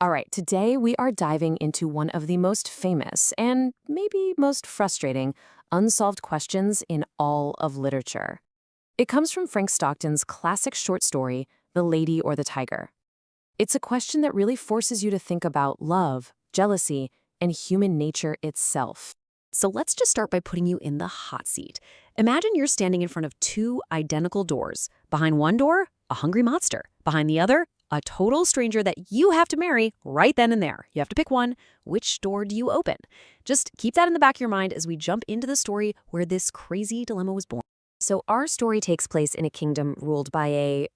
All right, today we are diving into one of the most famous and maybe most frustrating unsolved questions in all of literature. It comes from Frank Stockton's classic short story, The Lady or the Tiger. It's a question that really forces you to think about love, jealousy, and human nature itself. So let's just start by putting you in the hot seat. Imagine you're standing in front of two identical doors. Behind one door, a hungry monster. Behind the other, a total stranger that you have to marry right then and there. You have to pick one. Which door do you open? Just keep that in the back of your mind as we jump into the story where this crazy dilemma was born. So our story takes place in a kingdom ruled by a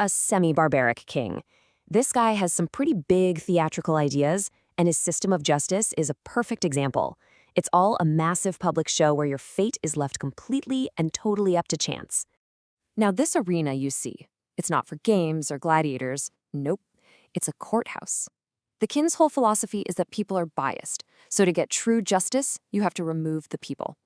semi-barbaric king. This guy has some pretty big theatrical ideas, and his system of justice is a perfect example. It's all a massive public show where your fate is left completely and totally up to chance. Now, this arena you see, it's not for games or gladiators. Nope, it's a courthouse. The king's whole philosophy is that people are biased, so to get true justice, you have to remove the people.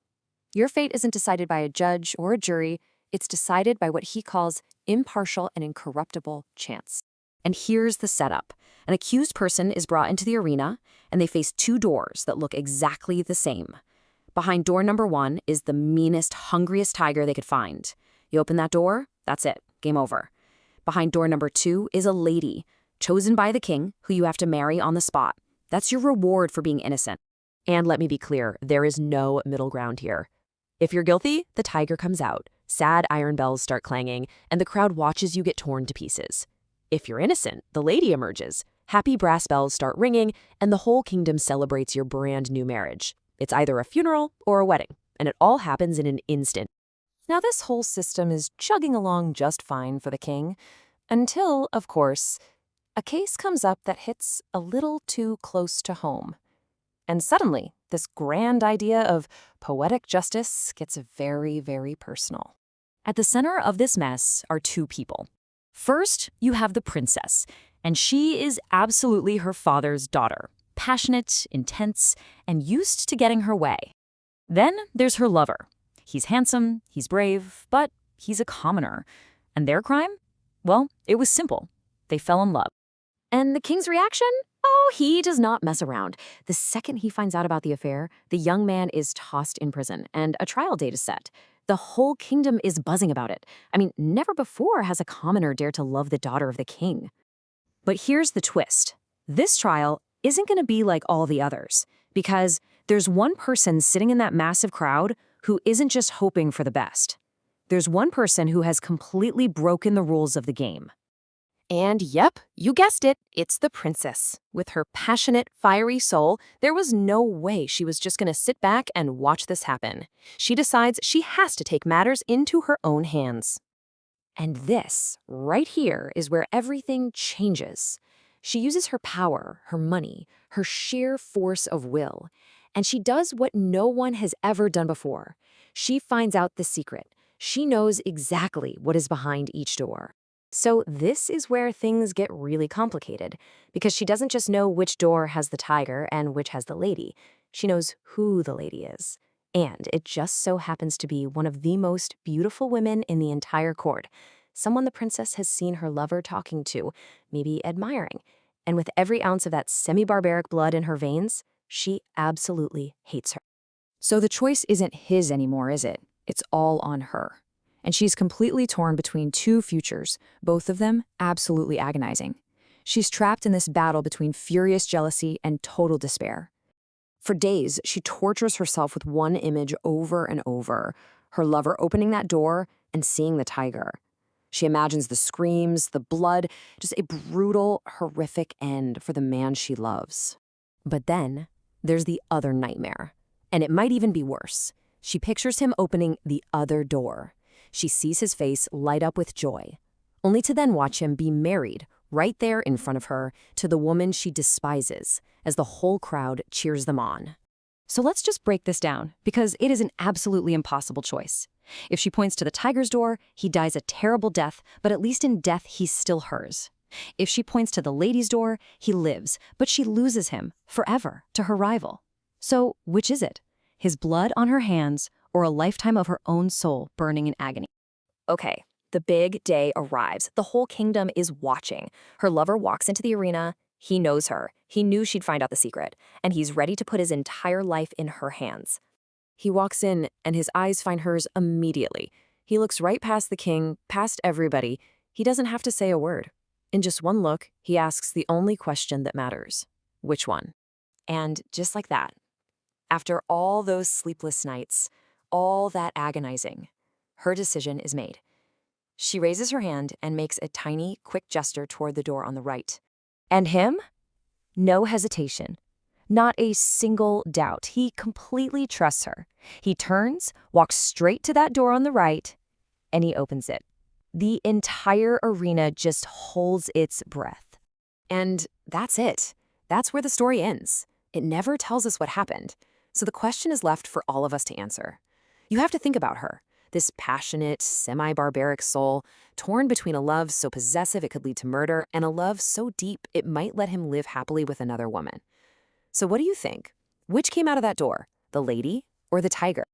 Your fate isn't decided by a judge or a jury, it's decided by what he calls impartial and incorruptible chance. And here's the setup. An accused person is brought into the arena, and they face two doors that look exactly the same. Behind door number one is the meanest, hungriest tiger they could find. You open that door, that's it, game over. Behind door number two is a lady, chosen by the king, who you have to marry on the spot. That's your reward for being innocent. And let me be clear, there is no middle ground here. If you're guilty, the tiger comes out, sad iron bells start clanging, and the crowd watches you get torn to pieces. If you're innocent, the lady emerges, happy brass bells start ringing, and the whole kingdom celebrates your brand new marriage. It's either a funeral or a wedding, and it all happens in an instant. Now, this whole system is chugging along just fine for the king, until, of course, a case comes up that hits a little too close to home. And suddenly, this grand idea of poetic justice gets very, very personal. At the center of this mess are two people. First, you have the princess, and she is absolutely her father's daughter, passionate, intense, and used to getting her way. Then there's her lover. He's handsome, he's brave, but he's a commoner. And their crime? Well, it was simple. They fell in love. And the king's reaction? Oh, he does not mess around. The second he finds out about the affair, the young man is tossed in prison, and a trial date is set. The whole kingdom is buzzing about it. I mean, never before has a commoner dared to love the daughter of the king. But here's the twist. This trial isn't going to be like all the others, because there's one person sitting in that massive crowd who isn't just hoping for the best. There's one person who has completely broken the rules of the game. And yep, you guessed it, it's the princess. With her passionate, fiery soul, there was no way she was just going to sit back and watch this happen. She decides she has to take matters into her own hands. And this, right here, is where everything changes. She uses her power, her money, her sheer force of will, and she does what no one has ever done before. She finds out the secret. She knows exactly what is behind each door. So this is where things get really complicated, because she doesn't just know which door has the tiger and which has the lady. She knows who the lady is. And it just so happens to be one of the most beautiful women in the entire court, someone the princess has seen her lover talking to, maybe admiring. And with every ounce of that semi-barbaric blood in her veins, she absolutely hates her. So the choice isn't his anymore, is it? It's all on her. And she's completely torn between two futures, both of them absolutely agonizing. She's trapped in this battle between furious jealousy and total despair. For days, she tortures herself with one image over and over, her lover opening that door and seeing the tiger. She imagines the screams, the blood, just a brutal, horrific end for the man she loves. But then, there's the other nightmare. And it might even be worse. She pictures him opening the other door. She sees his face light up with joy, only to then watch him be married right there in front of her to the woman she despises as the whole crowd cheers them on. So let's just break this down, because it is an absolutely impossible choice. If she points to the tiger's door, he dies a terrible death, but at least in death he's still hers. If she points to the lady's door, he lives, but she loses him forever to her rival. So which is it? His blood on her hands, or a lifetime of her own soul burning in agony? Okay, the big day arrives. The whole kingdom is watching. Her lover walks into the arena. He knows her. He knew she'd find out the secret, and he's ready to put his entire life in her hands. He walks in, and his eyes find hers immediately. He looks right past the king, past everybody. He doesn't have to say a word. In just one look, he asks the only question that matters. Which one? And just like that, after all those sleepless nights, all that agonizing, her decision is made. She raises her hand and makes a tiny, quick gesture toward the door on the right. And him? No hesitation. Not a single doubt. He completely trusts her. He turns, walks straight to that door on the right, and he opens it. The entire arena just holds its breath. And that's it. That's where the story ends. It never tells us what happened. So the question is left for all of us to answer. You have to think about her, this passionate, semi-barbaric soul, torn between a love so possessive it could lead to murder and a love so deep it might let him live happily with another woman. So what do you think? Which came out of that door, the lady or the tiger?